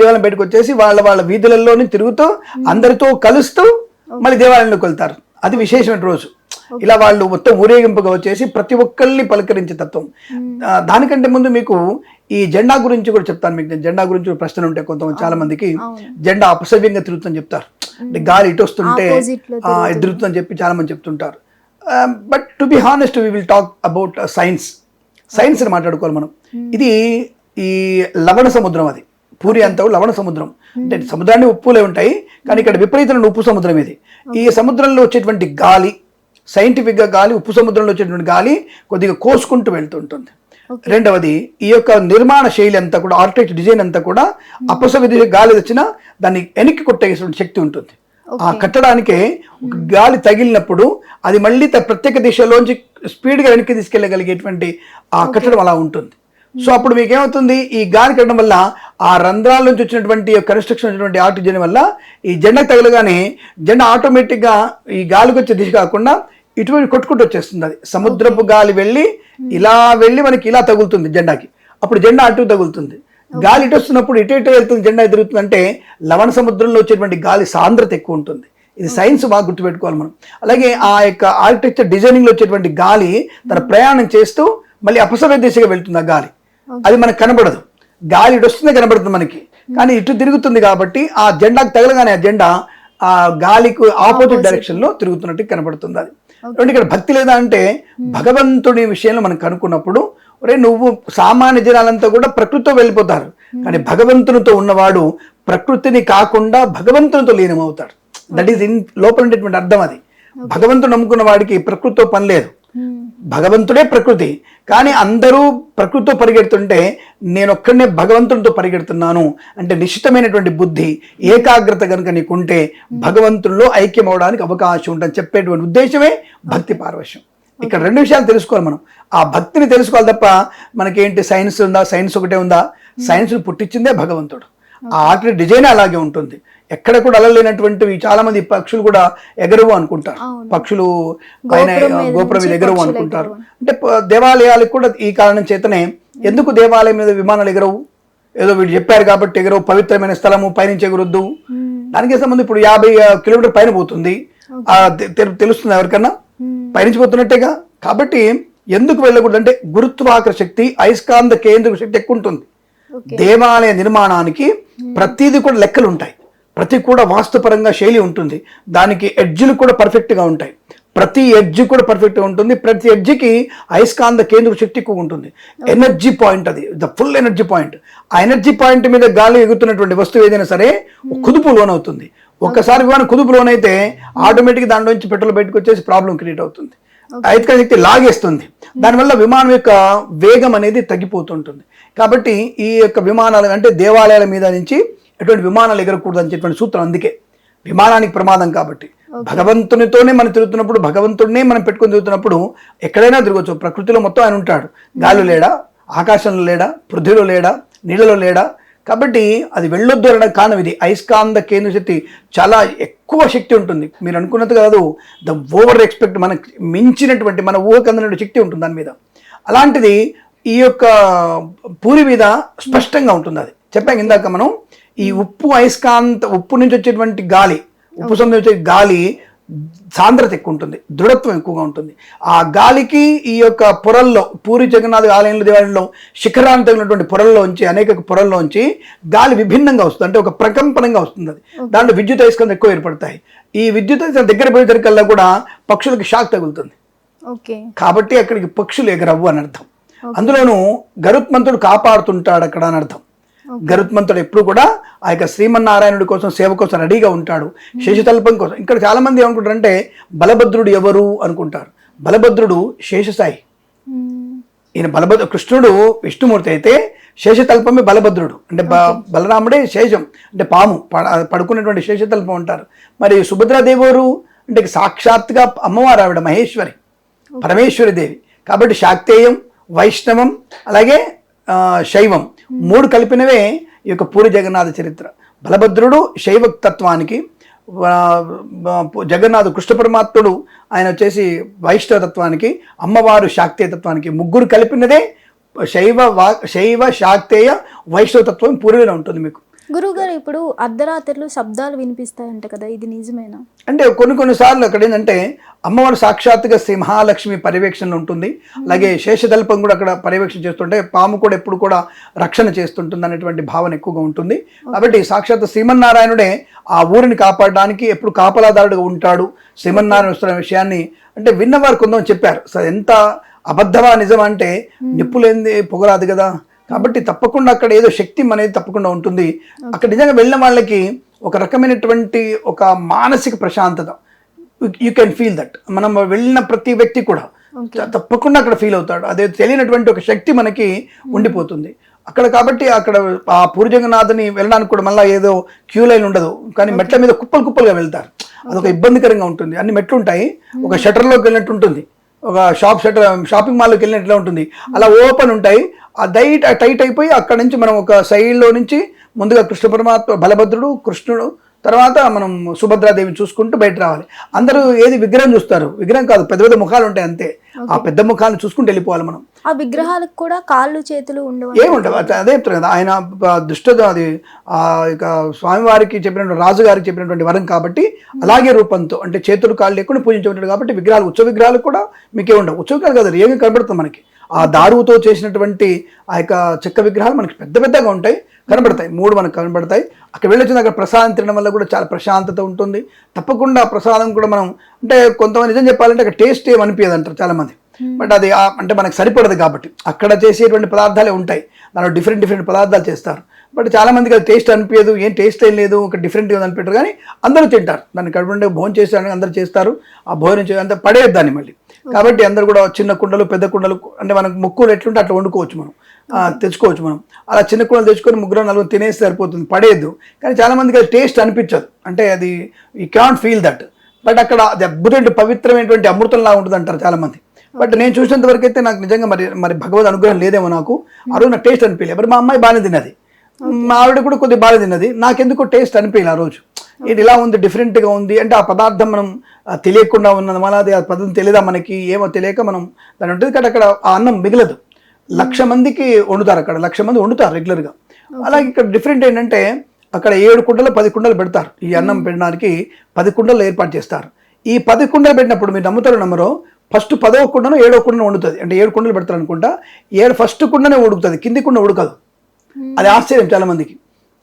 దేవాలయం బయటకు వచ్చేసి వాళ్ళ వీధులలోని తిరుగుతూ అందరితో కలుస్తూ మళ్ళీ దేవాలయంలోకి వెళ్తారు. అది విశేషమైన రోజు. ఇలా వాళ్ళు మొత్తం ఊరేగింపుగా వచ్చేసి ప్రతి ఒక్కరిని పలకరించే తత్వం. దానికంటే ముందు మీకు ఈ జెండా గురించి కూడా చెప్తాను. మీకు జెండా గురించి ప్రశ్నలు ఉంటాయి కొంతమంది, చాలా మందికి జెండా అపసవ్యంగా తిరుగుతుందని చెప్తారు, అంటే గాలి ఇటు వస్తుంటే ఎదురుతుందని చెప్పి చాలా మంది చెప్తుంటారు. But to be honest we will talk about science అని మాట్లాడుకోవాలి మనం. ఇది ఈ లవణ సముద్రం, అది పూరి అంతా లవణ సముద్రం, అంటే సముద్రాన్ని ఉప్పులే ఉంటాయి కానీ ఇక్కడ విపరీతమైన ఉప్పు సముద్రం ఇది. ఈ సముద్రంలో వచ్చేటువంటి గాలి, సైంటిఫిక్గా గాలి, ఉప్పు సముద్రంలో వచ్చేటువంటి గాలి కొద్దిగా కోసుకుంటూ వెళ్తుంటుంది. Okay. రెండవది ఈ యొక్క నిర్మాణ శైలి అంతా కూడా ఆర్కిటెక్చర్ డిజైన్ అంతా కూడా అపసవిధి గాలి వచ్చినా దాన్ని వెనక్కి కొట్టేటువంటి శక్తి ఉంటుంది. ఆ కట్టడానికే ఒక గాలి తగిలినప్పుడు అది మళ్ళీ ప్రత్యేక దిశలోంచి స్పీడ్గా వెనక్కి తీసుకెళ్ళగలిగేటువంటి ఆ కట్టడం అలా ఉంటుంది. సో అప్పుడు మీకు ఏమవుతుంది, ఈ గాలి కట్టడం వల్ల ఆ రంధ్రాల నుంచి వచ్చినటువంటి కన్స్ట్రక్షన్ వచ్చినటువంటి ఆర్టిజన్ వల్ల ఈ జెండాకు తగలగానే జెండా ఆటోమేటిక్గా ఈ గాలికి వచ్చే దిశ కాకుండా ఇటువంటి కొట్టుకుంటూ వచ్చేస్తుంది. అది సముద్రపు గాలి వెళ్ళి మనకి ఇలా తగులుతుంది జెండాకి, అప్పుడు జెండా అటు తగులుతుంది. గాలి ఇటు వస్తున్నప్పుడు ఇటు వెళ్తుంది, జెండా ఎదురుతుంది. అంటే లవణ సముద్రంలో వచ్చేటువంటి గాలి సాంద్రత ఎక్కువ ఉంటుంది. ఇది సైన్స్ బాగా గుర్తుపెట్టుకోవాలి మనం. అలాగే ఆ యొక్క ఆర్కిటెక్చర్ డిజైనింగ్ లో వచ్చేటువంటి గాలి తన ప్రయాణం చేస్తూ మళ్ళీ అపసవ్య దిశగా వెళ్తుంది. ఆ గాలి అది మనకు కనబడదు, గాలి ఇటు వస్తుందే కనబడుతుంది మనకి, కానీ ఇటు తిరుగుతుంది. కాబట్టి ఆ జెండాకు తగలగానే ఆ జెండా ఆ గాలికి ఆపోజిట్ డైరెక్షన్ లో తిరుగుతున్నట్టు కనబడుతుంది. అది ఇక్కడ భక్తి లేదా అంటే భగవంతుడి విషయంలో మనం కనుక్కున్నప్పుడు నువ్వు సామాన్య జనాలంతా కూడా ప్రకృతితో వెళ్ళిపోతారు, కానీ భగవంతునితో ఉన్నవాడు ప్రకృతిని కాకుండా భగవంతునితో లీనమవుతాడు. దట్ ఈస్ లోపల ఉండేటువంటి అర్థం అది. భగవంతుడు నమ్ముకున్న వాడికి ప్రకృతితో పని లేదు, భగవంతుడే ప్రకృతి. కానీ అందరూ ప్రకృతితో పరిగెడుతుంటే నేనొక్కడనే భగవంతుడితో పరిగెడుతున్నాను అంటే నిశ్చితమైనటువంటి బుద్ధి ఏకాగ్రత కనుక నీకుంటే భగవంతుల్లో ఐక్యం అవడానికి అవకాశం ఉంటుంది చెప్పేటువంటి ఉద్దేశమే భక్తి పారవశ్యం. ఇక్కడ రెండు విషయాలు తెలుసుకోవాలి మనం. ఆ భక్తిని తెలుసుకోవాలి తప్ప మనకేంటి సైన్స్ ఉందా, సైన్స్ ఒకటే ఉందా? సైన్స్ను పుట్టించిందే భగవంతుడు. ఆ ఆర్కిటెక్ట్ డిజైన్ అలాగే ఉంటుంది. ఎక్కడ కూడా అలలేనటువంటివి చాలా మంది పక్షులు కూడా ఎగరవు అనుకుంటారు, పక్షులు పైన గోపురం మీద ఎగరవు అనుకుంటారు. అంటే దేవాలయాలకు కూడా ఈ కారణం చేతనే ఎందుకు దేవాలయం మీద విమానాలు ఎగరవు, ఏదో వీళ్ళు చెప్పారు కాబట్టి ఎగరవు, పవిత్రమైన స్థలము పైనుంచి ఎగరొద్దు. దానికి సంబంధం ఇప్పుడు 50 కిలోమీటర్ పైన పోతుంది, తెలుస్తుంది ఎవరికన్నా, పైనుంచి పోతున్నట్టేగా. కాబట్టి ఎందుకు వెళ్ళకూడదు అంటే గురుత్వాకర్షణ శక్తి, అయస్కాంత కేంద్ర శక్తి ఎక్కువ ఉంటుంది. దేవాలయ నిర్మాణానికి ప్రతిదీ కూడా లెక్కలు ఉంటాయి, ప్రతి కూడా వాస్తుపరంగా శైలి ఉంటుంది, దానికి ఎడ్జ్లు కూడా పర్ఫెక్ట్గా ఉంటాయి, ప్రతి ఎడ్జ్ కూడా పర్ఫెక్ట్గా ఉంటుంది, ప్రతి ఎడ్జ్కి అయస్కాంత కేంద్ర శక్తి ఎక్కువ ఉంటుంది. ఎనర్జీ పాయింట్ అది, ద ఫుల్ ఎనర్జీ పాయింట్. ఆ ఎనర్జీ పాయింట్ మీద గాలి ఎగుతున్నటువంటి వస్తువు ఏదైనా సరే కుదుపు లోన్ అవుతుంది. ఒక్కసారి విమానం కుదుపు లోన్ అయితే ఆటోమేటిక్గా దాంట్లో నుంచి పెట్రోల్ బయటకు వచ్చేసి ప్రాబ్లం క్రియేట్ అవుతుంది, అయస్కాంత శక్తి లాగేస్తుంది. దానివల్ల విమానం యొక్క వేగం అనేది తగ్గిపోతుంటుంది. కాబట్టి ఈ యొక్క విమానాలు అంటే దేవాలయాల మీద నుంచి ఎటువంటి విమానాలు ఎగరకూడదు అని చెప్పిన సూత్రం. అందుకే విమానానికి ప్రమాదం. కాబట్టి భగవంతునితోనే మనం తిరుగుతున్నప్పుడు, భగవంతుడినే మనం పెట్టుకుని తిరుగుతున్నప్పుడు ఎక్కడైనా తిరగచ్చు. ప్రకృతిలో మొత్తం ఆయన ఉంటాడు, గాలిలో లేడా, ఆకాశంలో లేడా, పృథ్వీలో లేడా, నీళ్ళలో లేడా. కాబట్టి అది వెళ్ళొద్దు అనడానికి కారణం ఇది. అయస్కాంత కేంద్ర శక్తి చాలా ఎక్కువ శక్తి ఉంటుంది, మీరు అనుకున్నది కాదు. ద ఓవర్ ఎక్స్పెక్ట్, మనకు మించినటువంటి మన ఊహకు అందినటువంటి శక్తి ఉంటుంది దాని మీద. అలాంటిది ఈ యొక్క పూరి మీద స్పష్టంగా ఉంటుంది. అది చెప్పాం ఇందాక మనం. ఈ ఉప్పు నుంచి వచ్చేటువంటి గాలి, ఉప్పు సముద్రం వచ్చే గాలి సాంద్రత ఎక్కువ ఉంటుంది, దృఢత్వం ఎక్కువగా ఉంటుంది. ఆ గాలికి ఈ యొక్క పొరల్లో, పూరి జగన్నాథ్ ఆలయంలో దేవాలయంలో శిఖరాన్ని తగినటువంటి పొరల్లోంచి, అనేక పొరల్లోంచి గాలి విభిన్నంగా వస్తుంది, అంటే ఒక ప్రకంపనంగా వస్తుంది. అది దాంట్లో విద్యుత్ అయస్కాంతం ఎక్కువ ఏర్పడతాయి. ఈ విద్యుత్ అయస్కాంతం దగ్గర పోయేసరికల్లా కూడా పక్షులకి షాక్ తగులుతుంది. కాబట్టి అక్కడికి పక్షులు ఎగరవ్వు అని అర్థం. అందులోనూ గరుత్మంతుడు కాపాడుతుంటాడు అక్కడ అని అర్థం. గరుత్మంతుడు ఎప్పుడు కూడా ఆ యొక్క శ్రీమన్నారాయణుడి కోసం, సేవ కోసం రెడీగా ఉంటాడు, శేషతల్పం కోసం. ఇక్కడ చాలా మంది ఏమనుకుంటారంటే బలభద్రుడు ఎవరు అనుకుంటారు. బలభద్రుడు శేషసాయి. ఈయన కృష్ణుడు విష్ణుమూర్తి అయితే శేషతల్పమే బలభద్రుడు. అంటే బలరాముడే శేషం, అంటే పాము పడుకున్నటువంటి శేషతల్పం అంటారు. మరి సుభద్రాదేవి ఎవరు అంటే సాక్షాత్గా అమ్మవారు, ఆవిడ మహేశ్వరి, పరమేశ్వరి దేవి. కాబట్టి శాక్తేయం, వైష్ణవం, అలాగే శైవం మూడు కలిపినవే ఈ యొక్క పూరి జగన్నాథ చరిత్ర. బలభద్రుడు శైవ తత్వానికి, జగన్నాథు కృష్ణ పరమాత్ముడు ఆయన వచ్చేసి వైష్ణవ తత్వానికి, అమ్మవారు శాక్తేయ తత్వానికి, ముగ్గురు కలిపినదే శైవ శాక్తేయ వైష్ణవ తత్వం పూరిలో ఉంటుంది. మీకు గురువుగారు, ఇప్పుడు అర్ధరాత్రులు శబ్దాలు వినిపిస్తాయంట కదా, ఇది నిజమేనా? అంటే కొన్నిసార్లు అక్కడ ఏంటంటే అమ్మవారు సాక్షాత్తుగా శ్రీ మహాలక్ష్మి పర్యవేక్షణలో ఉంటుంది. అలాగే శేషతల్పం కూడా అక్కడ పర్యవేక్షణ చేస్తుంటే పాము కూడా ఎప్పుడు కూడా రక్షణ చేస్తుంటుంది అనేటువంటి భావన ఎక్కువగా ఉంటుంది. కాబట్టి సాక్షాత్ శ్రీమన్నారాయణుడే ఆ ఊరిని కాపాడడానికి ఎప్పుడు కాపలాదారుడుగా ఉంటాడు. శ్రీమన్నారాయణ వస్తున్న విషయాన్ని అంటే విన్నవారు కొంతమంది చెప్పారు. ఎంత అబద్ధమా నిజమా అంటే నిప్పులేంది పొగరాదు కదా. కాబట్టి తప్పకుండా అక్కడ ఏదో శక్తి అనేది తప్పకుండా ఉంటుంది. అక్కడ నిజంగా వెళ్ళిన వాళ్ళకి ఒక రకమైనటువంటి ఒక మానసిక ప్రశాంతత, యూ కెన్ ఫీల్ దట్. మనం వెళ్ళిన ప్రతి వ్యక్తి కూడా తప్పకుండా అక్కడ ఫీల్ అవుతాడు. అదే తెలియనటువంటి ఒక శక్తి మనకి ఉండిపోతుంది అక్కడ. కాబట్టి అక్కడ ఆ పూరి జగన్నాథ్ని వెళ్ళడానికి కూడా మళ్ళీ ఏదో క్యూ లైన్ ఉండదు, కానీ మెట్ల మీద కుప్పలు కుప్పలుగా వెళ్తారు. అదొక ఇబ్బందికరంగా ఉంటుంది. అన్ని మెట్లు ఉంటాయి, ఒక షటర్లోకి వెళ్ళినట్టు ఉంటుంది, ఒక షాపింగ్ మాల్లోకి వెళ్ళినట్లా ఉంటుంది. అలా ఓపెన్ ఉంటాయి, ఆ టైట్ అయిపోయి అక్కడ నుంచి మనం ఒక సైడ్లో నుంచి ముందుగా కృష్ణ పరమాత్మ, బలభద్రుడు, కృష్ణుడు, తర్వాత మనం సుభద్రాదేవిని చూసుకుంటూ బయట రావాలి. అందరూ ఏది విగ్రహం చూస్తారు, విగ్రహం కాదు, పెద్ద పెద్ద ముఖాలు ఉంటాయి అంతే. ఆ పెద్ద ముఖాలను చూసుకుంటూ వెళ్ళిపోవాలి మనం. ఆ విగ్రహాలకు కూడా కాళ్ళు చేతులు ఉండవు, ఏముండవు. అదే చెప్తారు కదా ఆయన అది ఇక స్వామివారికి చెప్పినటువంటి, రాజుగారికి చెప్పినటువంటి వరం కాబట్టి అలాగే రూపంతో, అంటే చేతులు కాళ్ళు లేకుండా పూజించేవాడు కాబట్టి విగ్రహాలు, ఉత్సవ విగ్రహాలు కూడా మీకే ఉండవు. ఉత్సవ విగ్రహాలు కాదు, ఏమి కనబడుతుంది మనకి ఆ దారువుతో చేసినటువంటి ఆ యొక్క చెక్క విగ్రహాలు మనకి పెద్ద పెద్దగా ఉంటాయి, కనబడతాయి. 3 మనకు కనబడతాయి. అక్కడ వెళ్ళొచ్చిన అక్కడ ప్రసాదం తినడం వల్ల కూడా చాలా ప్రశాంతత ఉంటుంది. తప్పకుండా ప్రసాదం కూడా మనం, అంటే కొంతమంది నిజం చెప్పాలంటే అక్కడ టేస్ట్ ఏమి అనిపించదు అంటారు చాలామంది, బట్ అది అంటే మనకు సరిపడదు కాబట్టి అక్కడ చేసేటువంటి పదార్థాలే ఉంటాయి. దానిలో డిఫరెంట్ పదార్థాలు చేస్తారు, బట్ చాలామందికి అది టేస్ట్ అనిపించదు. ఏం టేస్ట్ ఏం లేదు, ఒక డిఫరెంట్గా అనిపెట్టారు, కానీ అందరూ తింటారు. దాన్ని కడుపుంటే భోజనం చేస్తారని అందరూ చేస్తారు. ఆ భోజనం అంతా పడేయద్దు దాన్ని మళ్ళీ. కాబట్టి అందరూ కూడా చిన్న కుండలు, పెద్ద కుండలు, అంటే మనకు ముక్కులు ఎట్లుంటే అట్లా వండుకోవచ్చు, మనం తెచ్చుకోవచ్చు. మనం అలా చిన్న కుండలు తెచ్చుకొని 3-4 తినేసి సరిపోతుంది, పడేయద్దు. కానీ చాలామందికి అది టేస్ట్ అనిపించదు, అంటే అది you can feel that. But అక్కడ అది అద్భుతమైన పవిత్రమైనటువంటి అమృతంలా ఉంటుంది అంటారు చాలామంది. బట్ నేను చూసినంత వరకు అయితే నాకు నిజంగా మరి భగవద్ అనుగ్రహం లేదేమో నాకు. ఆ రోజు నాకు టేస్ట్ అనిపించలేదు. మరి మా అమ్మాయి బాగానే తిన్నది, మా ఆవిడ కూడా కొద్దిగా బాగా తిన్నది, నాకెందుకు టేస్ట్ అనిపించలేదు ఆ రోజు. ఇది ఇలా ఉంది, డిఫరెంట్గా ఉంది, అంటే ఆ పదార్థం మనం తెలియకుండా ఉన్నది, మళ్ళీ అది ఆ పదార్థం తెలియదా మనకి, ఏమో తెలియక మనం దాని ఉంటుంది. కానీ అక్కడ ఆ అన్నం మిగలదు. 1,00,000 మందికి వండుతారు, అక్కడ 1,00,000 మంది వండుతారు రెగ్యులర్గా. అలాగే ఇక్కడ డిఫరెంట్ ఏంటంటే అక్కడ 7 కుండలు 10 కుండలు పెడతారు. ఈ అన్నం పెట్టడానికి 10 కుండలు ఏర్పాటు చేస్తారు. ఈ 10 కుండలు పెట్టినప్పుడు మీరు నమ్ముతారో ఫస్ట్ 10వ కుండను 7వ కుండను వండుతుంది. అంటే 7 కుండలు పెడతారు అనుకుంటా, ఫస్ట్ కుండనే ఉడుకుతుంది, కింది కుండ ఉడకదు. అది ఆశ్చర్యం చాలా మందికి.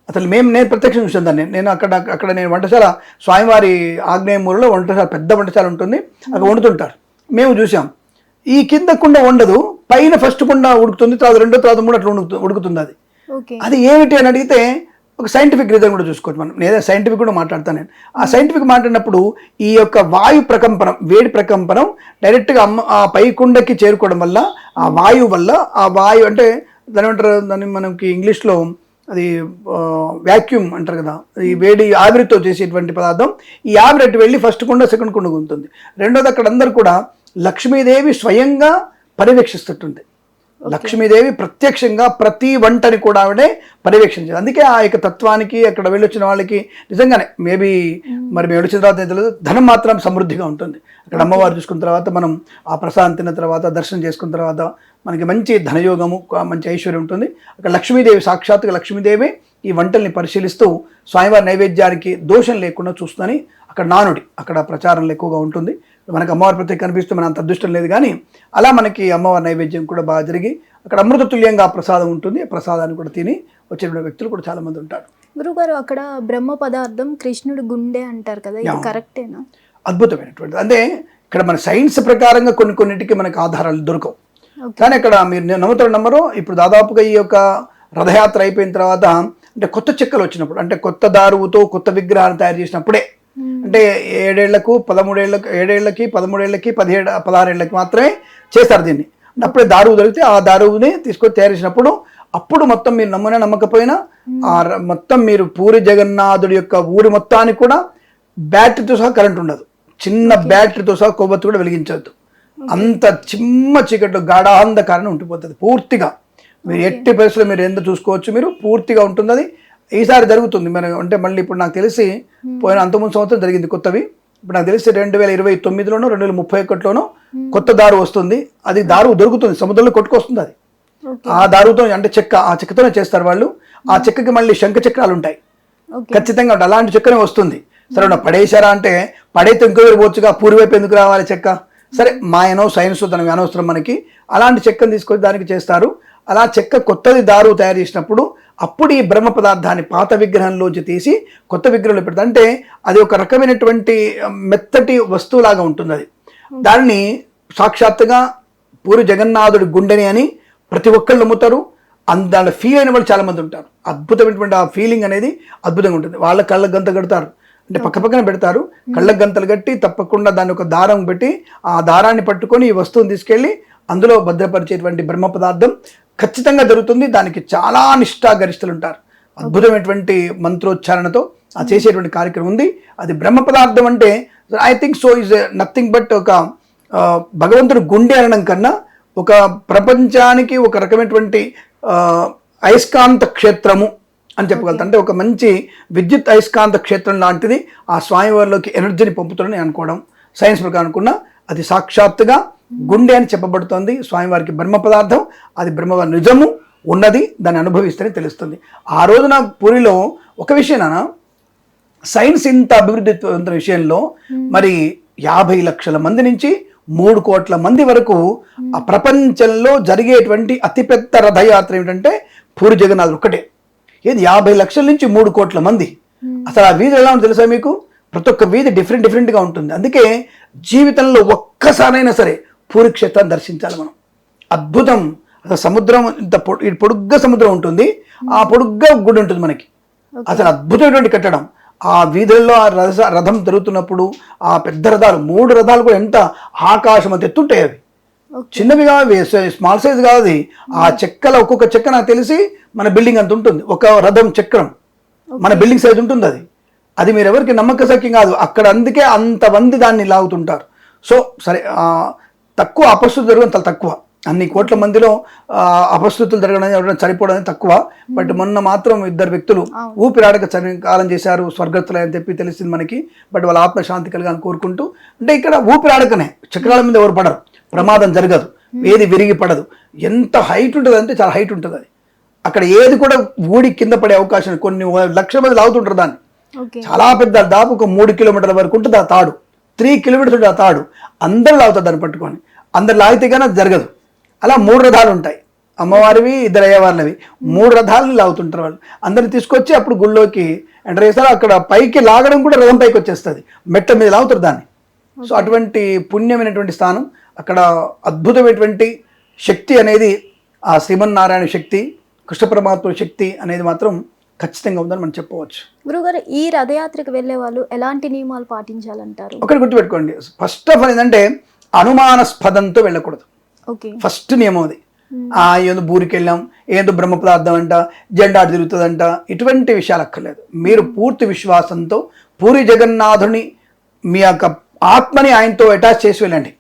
అసలు నేను ప్రత్యక్షం చూసాను దాన్ని. నేను అక్కడ నేను వంటశాల, స్వామివారి ఆగ్నేయమూలలో వంటశాల, పెద్ద వంటశాల ఉంటుంది, అక్కడ వండుతుంటారు. మేము చూసాం. ఈ కింద కుండ వండదు, పైన ఫస్ట్ కుండ ఉడుకుతుంది, తర్వాత 2, తర్వాత 3 అట్లా ఉడుకుతుంది. అది ఏమిటి అని అడిగితే ఒక సైంటిఫిక్ రీజన్ కూడా చూసుకోవచ్చు మనం. నేను సైంటిఫిక్ కూడా మాట్లాడతాను. నేను ఆ సైంటిఫిక్ మాట్లాడినప్పుడు ఈ యొక్క వాయు ప్రకంపనం, వేడి ప్రకంపనం డైరెక్ట్గా ఆ పై కుండకి చేరుకోవడం వల్ల, ఆ వాయువు వల్ల, ఆ వాయు అంటే దాని ఏమంటారు, దాన్ని మనకి ఇంగ్లీష్లో అది వ్యాక్యూమ్ అంటారు కదా, ఈ వేడి ఆవిరితో చేసేటువంటి పదార్థం. ఈ ఆవిరి అటు వెళ్ళి ఫస్ట్ కుండ, సెకండ్ కుండ ఉంటుంది. రెండోది అక్కడ అందరు కూడా లక్ష్మీదేవి స్వయంగా పర్యవేక్షిస్తుంటుంది. లక్ష్మీదేవి ప్రత్యక్షంగా ప్రతి వంటని కూడా ఆవిడే పర్యవేక్షించారు. అందుకే ఆ యొక్క తత్వానికి అక్కడ వెళ్ళొచ్చిన వాళ్ళకి నిజంగానే మేబీ మరి మేము వచ్చిన తర్వాత తెలియదు, ధనం మాత్రం సమృద్ధిగా ఉంటుంది. అక్కడ అమ్మవారు చూసుకున్న తర్వాత, మనం ఆ ప్రసాదం తిన్న తర్వాత, దర్శనం చేసుకున్న తర్వాత మనకి మంచి ధనయోగము, మంచి ఐశ్వర్యం ఉంటుంది. అక్కడ లక్ష్మీదేవి, సాక్షాత్తుగా లక్ష్మీదేవి ఈ వంటల్ని పరిశీలిస్తూ స్వామివారి నైవేద్యానికి దోషం లేకుండా చూస్తుందని అక్కడ నానుడి, అక్కడ ప్రచారంలో ఎక్కువగా ఉంటుంది. మనకు అమ్మవారి ప్రత్యేక కనిపిస్తే మన అంత అదృష్టం లేదు, కానీ అలా మనకి అమ్మవారి నైవేద్యం కూడా బాగా జరిగి అక్కడ అమృత తుల్యంగా ప్రసాదం ఉంటుంది. ప్రసాదాన్ని కూడా తిని వచ్చిన వ్యక్తులు కూడా చాలా మంది ఉంటారు. గురుగారు, అక్కడ బ్రహ్మ పదార్థం కృష్ణుడి గుండె అంటారు కదా, ఇది కరెక్టేనా? అద్భుతమైనటువంటి, అంటే ఇక్కడ మన సైన్స్ ప్రకారంగా కొన్నిటికి మనకు ఆధారాలు దొరకవు. కానీ అక్కడ మీరు నమ్మరో, ఇప్పుడు దాదాపుగా ఈ యొక్క రథయాత్ర అయిపోయిన తర్వాత, అంటే కొత్త చెక్కలు వచ్చినప్పుడు, అంటే కొత్త దారువుతో కొత్త విగ్రహాన్ని తయారు చేసినప్పుడే, అంటే 7 ఏళ్లకు 13 ఏళ్ళకి 7 ఏళ్ళకి 13 ఏళ్ళకి 16 ఏళ్ళకి మాత్రమే చేస్తారు దీన్ని. అప్పుడే దారువు దొరికితే ఆ దారువుని తీసుకొని తయారు చేసినప్పుడు, అప్పుడు మొత్తం మీరు నమ్మకపోయినా మొత్తం మీరు పూరి జగన్నాథుడి యొక్క ఊరి మొత్తానికి కూడా బ్యాటరీతో సహా కరెంట్ ఉండదు. చిన్న బ్యాటరీతో సహా కొవ్వొత్తు కూడా వెలిగించవద్దు. అంత చిమ్మ చీకట్లో గాఢాంధకారం ఉండిపోతుంది పూర్తిగా. మీరు ఎట్టి పరిస్థితుల్లో మీరు ఎంత చూసుకోవచ్చు, మీరు పూర్తిగా ఉంటుంది. అది ఈసారి జరుగుతుంది మన, అంటే మళ్ళీ ఇప్పుడు నాకు తెలిసి పోయిన అంతకుముందు సంవత్సరం జరిగింది కొత్తవి. ఇప్పుడు నాకు తెలిసి 2029లోనో 2031లోనో కొత్త దారు వస్తుంది. అది దారు దొరుకుతుంది, సముద్రంలో కొట్టుకొస్తుంది. అది ఆ దారుతో, అంటే ఆ చెక్కతోనే చేస్తారు వాళ్ళు. ఆ చెక్కకి మళ్ళీ శంఖ చక్రాలు ఉంటాయి ఖచ్చితంగా, అలాంటి చెక్కనే వస్తుంది. సరే నా పడేశారా అంటే, పడైతే ఇంకో పోవచ్చుగా, పూరి వైపు ఎందుకు రావాలి చెక్క? సరే మాయనో సైన్స్ దానికి అనవసరం మనకి. అలాంటి చెక్కను తీసుకొని దానికి చేస్తారు. అలా చెక్క కొత్తది దారు తయారు చేసినప్పుడు అప్పుడు ఈ బ్రహ్మ పదార్థాన్ని పాత విగ్రహంలోంచి తీసి కొత్త విగ్రహంలో పెడతారు. అంటే అది ఒక రకమైనటువంటి మెత్తటి వస్తువులాగా ఉంటుంది. అది దాన్ని సాక్షాత్తుగా పూరి జగన్నాథుడి గుండెని అని ప్రతి ఒక్కళ్ళు నమ్ముతారు. దాని ఫీల్ అయిన వాళ్ళు చాలా మంది ఉంటారు. అద్భుతమైనటువంటి ఆ ఫీలింగ్ అనేది అద్భుతంగా ఉంటుంది. వాళ్ళ కళ్ళ గంత కడతారు. అంటే పక్క పక్కన పెడతారు, కళ్ళకు గంతలు కట్టి తప్పకుండా దాన్ని ఒక దారం పెట్టి ఆ దారాన్ని పట్టుకొని ఈ వస్తువుని తీసుకెళ్ళి అందులో భద్రపరిచేటువంటి బ్రహ్మ పదార్థం ఖచ్చితంగా జరుగుతుంది. దానికి చాలా నిష్ఠాగరిష్టలు ఉంటారు. అద్భుతమైనటువంటి మంత్రోచ్చారణతో ఆ చేసేటువంటి కార్యక్రమం ఉంది. అది బ్రహ్మ పదార్థం అంటే I think so is nothing but ఒక భగవంతుడు గుండె అనడం కన్నా ఒక ప్రపంచానికి ఒక రకమైనటువంటి అయస్కాంత క్షేత్రము అని చెప్పగలుగుతా. అంటే ఒక మంచి విద్యుత్ అయస్కాంత క్షేత్రం లాంటిది ఆ స్వామివారిలోకి ఎనర్జీని పంపుతుందని అనుకోవడం. సైన్స్ ప్రకారం అనుకున్నా అది సాక్షాత్తుగా గుండె అని చెప్పబడుతోంది. స్వామివారికి బ్రహ్మ పదార్థం, అది బ్రహ్మ నిజము ఉన్నది, దాన్ని అనుభవిస్తేనే తెలుస్తుంది. ఆ రోజున పూరిలో ఒక విషయం నాన్న, సైన్స్ ఇంత అభివృద్ధి పొందిన విషయంలో మరి 50 లక్షల మంది నుంచి 3 కోట్ల మంది వరకు ఆ ప్రపంచంలో జరిగేటువంటి అతిపెద్ద రథయాత్ర ఏమిటంటే పూరి జగన్నాథ్ ఒక్కటే. ఏది 50 లక్షల నుంచి 3 కోట్ల మంది. అసలు ఆ వీధి ఎలా ఉంటుందో తెలుసా మీకు? ప్రతి ఒక్క వీధి డిఫరెంట్గా ఉంటుంది. అందుకే జీవితంలో ఒక్కసారైనా సరే పూరి క్షేత్రాన్ని దర్శించాలి మనం. అద్భుతం. అసలు సముద్రం ఇంత పొడుగ్గా సముద్రం ఉంటుంది, ఆ పొడుగ్గా గుడి ఉంటుంది మనకి. అసలు అద్భుతమైనటువంటి కట్టడం. ఆ వీధుల్లో ఆ రథం తిరుగుతున్నప్పుడు ఆ పెద్ద రథాలు 3 రథాలు కూడా ఎంత ఆకాశం అంత ఎత్తుంటాయి. అవి చిన్నవి కాదు, స్మాల్ సైజ్ కాదు. అది ఆ చెక్కల ఒక్కొక్క చెక్క నాకు తెలిసి మన బిల్డింగ్ అంత ఉంటుంది. ఒక రథం చక్రం మన బిల్డింగ్ సైజ్ ఉంటుంది. అది మీరు ఎవరికి నమ్మక సఖ్యం కాదు అక్కడ. అందుకే అంతమంది దాన్ని లాగుతుంటారు. సో సరే, తక్కువ అపశృతులు జరగడం చాలా తక్కువ. అన్ని కోట్ల మందిలో అపశృతులు జరగడం చనిపోవడం తక్కువ. బట్ మొన్న మాత్రం 2 వ్యక్తులు ఊపిరాడక కాలం చేశారు, స్వర్గస్థులు అని చెప్పి తెలిసింది మనకి. బట్ వాళ్ళ ఆత్మశాంతి కలగాలని కోరుకుంటూ, అంటే ఇక్కడ ఊపిరాడకనే, చక్రాల మీద ఎవరు పడరు, ప్రమాదం జరగదు, ఏది విరిగి పడదు. ఎంత హైట్ ఉంటుంది అంటే చాలా హైట్ ఉంటుంది. అది అక్కడ ఏది కూడా ఊడి కింద పడే అవకాశం, కొన్ని లక్షల మంది లాగుతుంటారు దాన్ని. చాలా పెద్ద, దాదాపు ఒక 3 కిలోమీటర్ల వరకు ఉంటుంది ఆ తాడు. 3 కిలోమీటర్స్ ఉంటుంది ఆ తాడు. అందరు లాగుతారు దాన్ని పట్టుకొని. అందరు లాగితే కానీ అది జరగదు. అలా 3 రథాలు ఉంటాయి, అమ్మవారివి 2 అయ్యవార్లవి. 3 రథాలని లాగుతుంటారు వాళ్ళు. అందరిని తీసుకొచ్చి అప్పుడు గుళ్ళోకి ఎంటర్ చేస్తారు. అక్కడ పైకి లాగడం కూడా రథం పైకి వచ్చేస్తుంది, మెట్ల మీద లాగుతారు దాన్ని. సో అటువంటి పుణ్యమైనటువంటి స్థానం. అక్కడ అద్భుతమైనటువంటి శక్తి అనేది ఆ శ్రీమన్నారాయణ శక్తి, కృష్ణ పరమాత్మ శక్తి అనేది మాత్రం ఖచ్చితంగా ఉందని మనం చెప్పవచ్చు. గురుగారు, ఈ రథయాత్రకు వెళ్ళే వాళ్ళు ఎలాంటి నియమాలు పాటించాలంటారు? ఒకటి గుర్తుపెట్టుకోండి, ఫస్ట్ ఆఫ్ ఆల్ ఏంటంటే అనుమానాస్పదంతో వెళ్ళకూడదు. ఫస్ట్ నియమం అది. ఏదో బూరికి వెళ్ళాం, ఏదో బ్రహ్మ పదార్థం అంట, జెండా తిరుగుతుందంట, ఇటువంటి విషయాలు అక్కర్లేదు. మీరు పూర్తి విశ్వాసంతో పూరి జగన్నాథుని మీ యొక్క ఆత్మని ఆయనతో అటాచ్ చేసి వెళ్ళండి.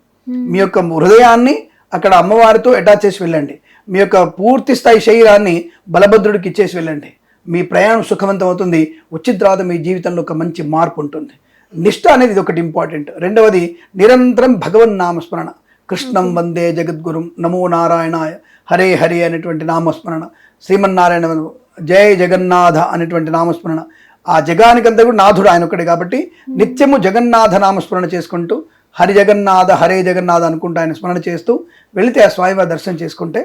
మీ యొక్క హృదయాన్ని అక్కడ అమ్మవారితో అటాచ్ చేసి వెళ్ళండి. మీ యొక్క పూర్తి స్థాయి శరీరాన్ని బలభద్రుడికి ఇచ్చేసి వెళ్ళండి. మీ ప్రయాణం సుఖవంతం అవుతుంది. వచ్చిన తర్వాత మీ జీవితంలో ఒక మంచి మార్పు ఉంటుంది. నిష్ఠ అనేది ఇది ఒకటి ఇంపార్టెంట్. రెండవది నిరంతరం భగవన్నామస్మరణ. కృష్ణం వందే జగద్గురుం, నమో నారాయణాయ, హరే హరే అనేటువంటి నామస్మరణ, శ్రీమన్నారాయణ జయ జగన్నాథ అనేటువంటి నామస్మరణ. ఆ జగానికంతా కూడా నాథుడు ఆయన ఒకటి కాబట్టి నిత్యము జగన్నాథ నామస్మరణ చేసుకుంటూ హరి జగన్నాథ హరే జగన్నాథ అనుకుంటూ ఆయన స్మరణ చేస్తూ వెళితే ఆ స్వామివారి దర్శనం చేసుకుంటే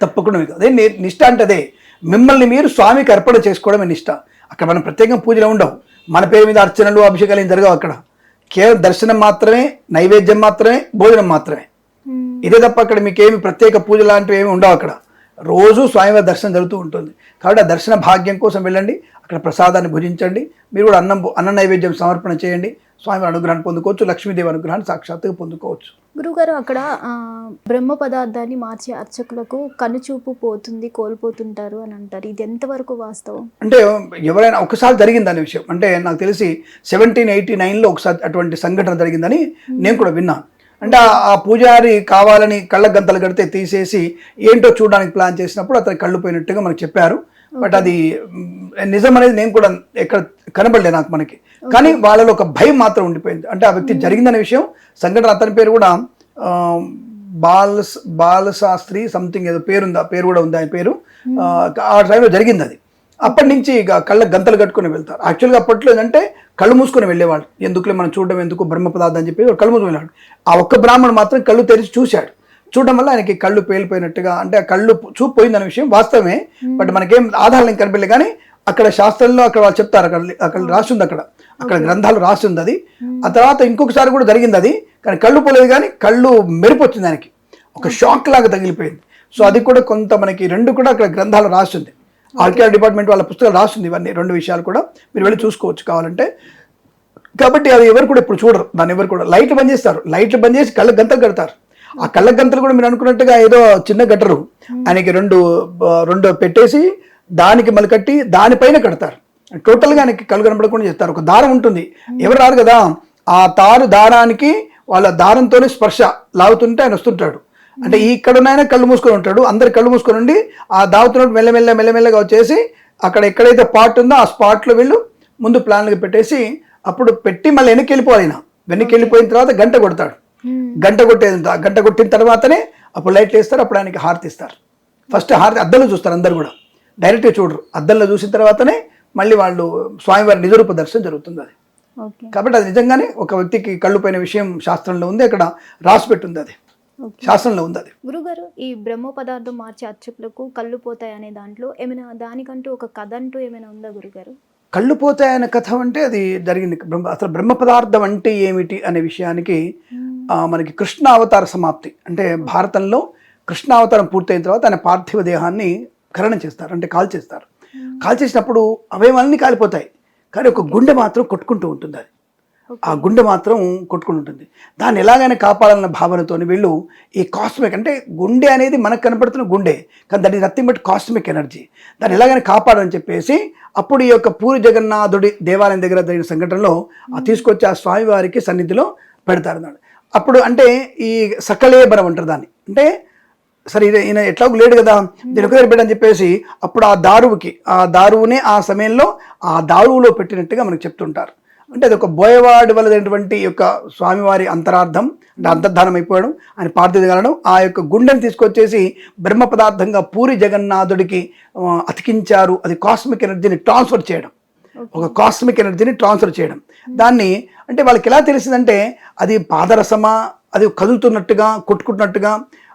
తప్పకుండా మీకు అదే నిష్ఠ. అంటే అదే మిమ్మల్ని మీరు స్వామికి అర్పణ చేసుకోవడమే నిష్ఠ. అక్కడ మనం ప్రత్యేకంగా పూజలు ఉండవు, మన పేరు మీద అర్చనలు అభిషేకాలు ఏం జరగవు. అక్కడ కేవలం దర్శనం మాత్రమే, నైవేద్యం మాత్రమే, భోజనం మాత్రమే. ఇదే తప్ప అక్కడ మీకేమి ప్రత్యేక పూజ లాంటివి ఏమి ఉండవు. అక్కడ రోజు స్వామివారి దర్శనం జరుగుతూ ఉంటుంది. కాబట్టి ఆ దర్శన భాగ్యం కోసం వెళ్ళండి, అక్కడ ప్రసాదాన్ని భుజించండి. మీరు కూడా అన్న నైవేద్యం సమర్పణ చేయండి. స్వామివారి అనుగ్రహాన్ని పొందుకోవచ్చు, లక్ష్మీదేవి అనుగ్రహాన్ని సాక్షాత్తుగా పొందుకోవచ్చు. గురుగారు, అక్కడ బ్రహ్మ పదార్థాన్ని మార్చే అర్చకులకు కనుచూపు పోతుంది, కోల్పోతుంటారు అని అంటారు. ఇది ఎంతవరకు వాస్తవం? అంటే ఎవరైనా ఒకసారి జరిగింది అనే విషయం. అంటే నాకు తెలిసి 1789లో ఒకసారి అటువంటి సంఘటన జరిగిందని నేను కూడా విన్నాను. అంటే ఆ పూజారి కావాలని కళ్ళ గంతలు కడితే తీసేసి ఏంటో చూడడానికి ప్లాన్ చేసినప్పుడు అతని కళ్ళు పోయినట్టుగా మనకు చెప్పారు. బట్ అది నిజం అనేది నేను కూడా ఎక్కడ కనబడలేదు నాకు మనకి. కానీ వాళ్ళలో ఒక భయం మాత్రం ఉండిపోయింది. అంటే ఆ వ్యక్తి జరిగిందనే విషయం, సంఘటన, అతని పేరు కూడా బాలశాస్త్రి సంథింగ్ ఏదో పేరుంది, ఆ పేరు కూడా ఉంది ఆయన పేరు. ఆ టైంలో జరిగింది అది. అప్పటి నుంచి ఇక కళ్ళ గంతలు కట్టుకుని వెళ్తారు. యాక్చువల్గా అప్పట్లో ఏంటంటే కళ్ళు మూసుకొని వెళ్ళేవాళ్ళు. ఎందుకులే మనం చూడడం ఎందుకు, బ్రహ్మ పదార్థం అని చెప్పి కళ్ళు మూసుకొని వెళ్ళాడు. ఆ ఒక్క బ్రాహ్మణుడు మాత్రం కళ్ళు తెరిచి చూశాడు. చూడడం వల్ల ఆయనకి కళ్ళు పేలిపోయినట్టుగా, అంటే ఆ కళ్ళు చూపు పోయిందనే విషయం వాస్తవమే. బట్ మనకేం ఆధారాలు ఏం కనిపించలేదు. కానీ అక్కడ శాస్త్రంలో అక్కడ వాళ్ళు చెప్తారు, అక్కడ రాసి ఉంది, అక్కడ గ్రంథాలు రాసి ఉంది అది. ఆ తర్వాత ఇంకొకసారి కూడా జరిగింది అది, కానీ కళ్ళు పోలేదు, కానీ కళ్ళు మెరుపు వచ్చింది ఆయనకి, ఒక షాక్ లాగా తగిలిపోయింది. సో అది కూడా కొంత మనకి 2 కూడా అక్కడ గ్రంథాలు రాసి ఉంది. ఆర్కియాలజీ డిపార్ట్మెంట్ వాళ్ళ పుస్తకాలు రాస్తుంది ఇవన్నీ 2 విషయాలు కూడా మీరు వెళ్ళి చూసుకోవచ్చు కావాలంటే. కాబట్టి అది ఎవరు కూడా ఇప్పుడు చూడరు, దాన్ని ఎవరు కూడా. లైట్లు బంద్ చేస్తారు, లైట్లు బంద్ చేసి కళ్ళ గంతలు కడతారు. ఆ కళ్ళ గంతలు కూడా మీరు అనుకున్నట్టుగా ఏదో చిన్న గట్టరు, ఆయనకి రెండు పెట్టేసి దానికి మళ్ళీ కట్టి దానిపైన కడతారు. టోటల్గా ఆయనకి కళ్ళు కనబడకుండా చేస్తారు. ఒక దారం ఉంటుంది, ఎవరు రారు కదా, ఆ దారానికి వాళ్ళ దారంతోనే స్పర్శ లాగుతుంటే ఆయన వస్తుంటాడు. అంటే ఇక్కడనైనా కళ్ళు మూసుకొని ఉంటాడు, అందరు కళ్ళు మూసుకొని ఉండి ఆ దాగుతున్నట్టు మెల్లమెల్లగా వచ్చేసి అక్కడ ఎక్కడైతే స్పాట్ ఉందో ఆ స్పాట్లో వీళ్ళు ముందు ప్లాన్గా పెట్టేసి అప్పుడు పెట్టి మళ్ళీ వెనక్కి వెళ్ళిపోవాలి. ఆయన వెనక్కి వెళ్ళిపోయిన తర్వాత గంట కొడతాడు. గంట కొట్టిన తర్వాతనే అప్పుడు లైట్లు వేస్తారు, అప్పుడు ఆయనకి హారతి ఇస్తారు. ఫస్ట్ హారతి అద్దంలో చూస్తారు, అందరు కూడా డైరెక్ట్గా చూడరు. అద్దంలో చూసిన తర్వాతనే మళ్ళీ వాళ్ళు స్వామివారి నిజరూప దర్శనం జరుగుతుంది. అది కాబట్టి అది నిజంగానే ఒక వ్యక్తికి కళ్ళు పోయిన విషయం శాస్త్రంలో ఉంది, అక్కడ రాసి పెట్టుంది, అది శాస్త్రంలో ఉంది. అది గురుగారు, ఈ బ్రహ్మ పదార్థం మార్చే అర్చకులకు కళ్ళు పోతాయి అనే దాంట్లో ఏమైనా దానికంటూ ఒక కథ అంటూ ఏమైనా ఉందా గురుగారు? కళ్ళు పోతాయనే కథ అంటే అది జరిగింది. అసలు బ్రహ్మ పదార్థం అంటే ఏమిటి అనే విషయానికి మనకి కృష్ణ అవతార సమాప్తి అంటే భారతంలో కృష్ణ అవతారం పూర్తయిన తర్వాత ఆయన పార్థివ దేహాన్ని ఖననం చేస్తారు, అంటే కాల్చేస్తారు. కాల్చేసినప్పుడు అవయవాలన్నీ కాలిపోతాయి, కానీ ఒక గుండె మాత్రం కొట్టుకుంటూ ఉంటుంది. అది ఆ గుండె మాత్రం కొట్టుకుని ఉంటుంది. దాన్ని ఎలాగైనా కాపాడాలన్న భావనతో వీళ్ళు ఈ కాస్మిక్, అంటే గుండె అనేది మనకు కనపడుతున్న గుండె, కానీ దాన్ని నథింగ్ బట్ కాస్మిక్ ఎనర్జీ, దాన్ని ఎలాగైనా కాపాడాలని చెప్పేసి అప్పుడు ఈ యొక్క పూరి జగన్నాథుడి దేవాలయం దగ్గర జరిగిన సంఘటనలో తీసుకొచ్చి ఆ స్వామివారికి సన్నిధిలో పెడతారు అన్నాడు. అప్పుడు అంటే ఈ సకలేబరం అంటారు దాన్ని, అంటే సరే ఈయన ఎట్లాగూ లేడు కదా దీని ఒక దగ్గర పెట్టని చెప్పేసి అప్పుడు ఆ దారువునే ఆ సమయంలో ఆ దారువులో పెట్టినట్టుగా మనకు చెప్తుంటారు. అంటే అది ఒక బోయవాడి వలనటువంటి యొక్క స్వామివారి అంతరార్థం, అంటే అంతర్ధానం అయిపోవడం, ఆయన పార్థివగలడం, ఆ యొక్క గుండెని తీసుకొచ్చేసి బ్రహ్మ పదార్థంగా పూరి జగన్నాథుడికి అతికించారు. అది కాస్మిక్ ఎనర్జీని ట్రాన్స్ఫర్ చేయడం, ఒక కాస్మిక్ ఎనర్జీని ట్రాన్స్ఫర్ చేయడం. దాన్ని అంటే వాళ్ళకి ఎలా తెలిసిందంటే అది పాదరసమా, అది కదులుతున్నట్టుగా కొట్టుకుంటున్నట్టుగా,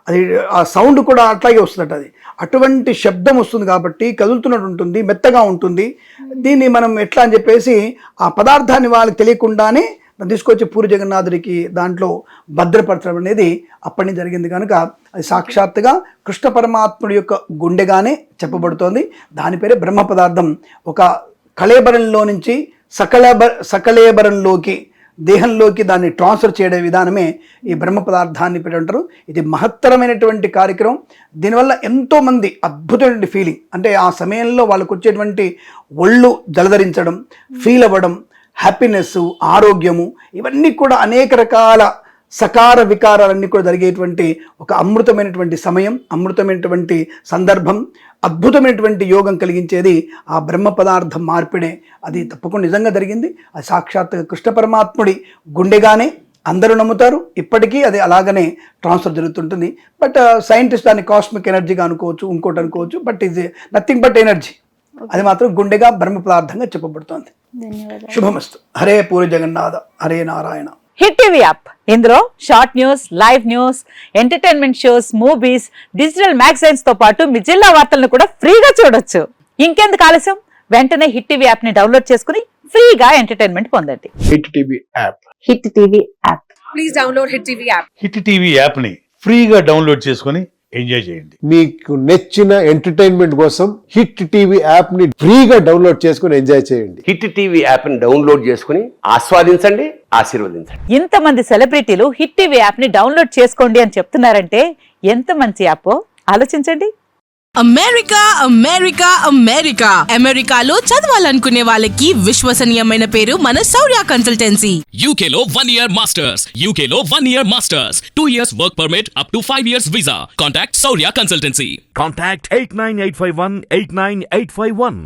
అది ఆ సౌండ్ కూడా అట్లాగే వస్తుందట. అది అటువంటి శబ్దం వస్తుంది కాబట్టి కదులుతున్నట్టు ఉంటుంది, మెత్తగా ఉంటుంది. దీన్ని మనం ఎట్లా అని చెప్పేసి ఆ పదార్థాన్ని వాళ్ళకి తెలియకుండానే తీసుకొచ్చి పూరి జగన్నాథుడికి దాంట్లో భద్రపరచడం అనేది అప్పటి నుంచి జరిగింది. కనుక అది సాక్షాత్తుగా కృష్ణ పరమాత్ముడి యొక్క గుండెగానే చెప్పబడుతోంది. దాని పేరే బ్రహ్మ పదార్థం. ఒక కళేబరంలో నుంచి సకలేబరంలోకి దేహంలోకి దాన్ని ట్రాన్స్ఫర్ చేయడే విధానమే ఈ బ్రహ్మ పదార్థాన్ని పెట్టంటారు. ఇది మహత్తరమైనటువంటి కార్యక్రమం. దీనివల్ల ఎంతోమంది అద్భుతమైన ఫీలింగ్, అంటే ఆ సమయంలో వాళ్ళకు వచ్చేటువంటి ఒళ్ళు జలధరించడం, ఫీల్ అవ్వడం, హ్యాపీనెస్, ఆరోగ్యము, ఇవన్నీ కూడా అనేక రకాల సకార వికారాలన్నీ కూడా జరిగేటువంటి ఒక అమృతమైనటువంటి సమయం, అమృతమైనటువంటి సందర్భం, అద్భుతమైనటువంటి యోగం కలిగించేది ఆ బ్రహ్మ పదార్థం మార్పిడే. అది తప్పకుండా నిజంగా జరిగింది. అది సాక్షాత్తుగా కృష్ణ పరమాత్ముడి గుండెగానే అందరూ నమ్ముతారు. ఇప్పటికీ అది అలాగనే ట్రాన్స్ఫర్ జరుగుతుంటుంది. బట్ సైంటిస్ట్ దాన్ని కాస్మిక్ ఎనర్జీగా అనుకోవచ్చు, ఇంకోటి అనుకోవచ్చు, బట్ ఇది నథింగ్ బట్ ఎనర్జీ. అది మాత్రం గుండెగా బ్రహ్మ పదార్థంగా చెప్పబడుతోంది. శుభమస్తు. హరే పూరి జగన్నాథ, హరే నారాయణ. హిట్ టీవీ యాప్, ఇందులో short news, live news, entertainment shows, movies, digital magazines తో పాటు మీ జిల్లా వార్తలను కూడా ఫ్రీగా చూడొచ్చు. ఇంకెందుకు ఆలస్యం, వెంటనే హిట్ టీవీ యాప్ ని డౌన్లోడ్ చేసుకుని ఫ్రీగా ఎంటర్టైన్మెంట్ పొందండి. Hit TV app, hit TV app, please download hit TV app. Hit TV app ని ఫ్రీగా డౌన్లోడ్ చేసుకుని ఎంజాయ్ చేయండి. మీకు నచ్చిన ఎంటర్టైన్మెంట్ కోసం హిట్ టీవీ యాప్ ని ఫ్రీగా డౌన్లోడ్ చేసుకుని ఎంజాయ్ చేయండి. హిట్ టీవీ యాప్ ని డౌన్లోడ్ చేసుకుని ఆస్వాదించండి, ఆశీర్వదించండి. ఇంతమంది సెలబ్రిటీలు హిట్ టీవీ యాప్ ని డౌన్లోడ్ చేసుకోండి అని చెప్తున్నారంటే ఎంత మంచి యాప్ ఆలోచించండి. అమెరికా అమెరికా అమెరికా అమెరికాలో చదవాలనుకునే వాళ్ళకి విశ్వసనీయమైన పేరు మన శౌర్య కన్సల్టెన్సీ. UK లో 1 year masters, UK లో 1 year masters, 2 years work permit up to 5 years visa. Contact Saurya Consultancy. Contact 89851 89851.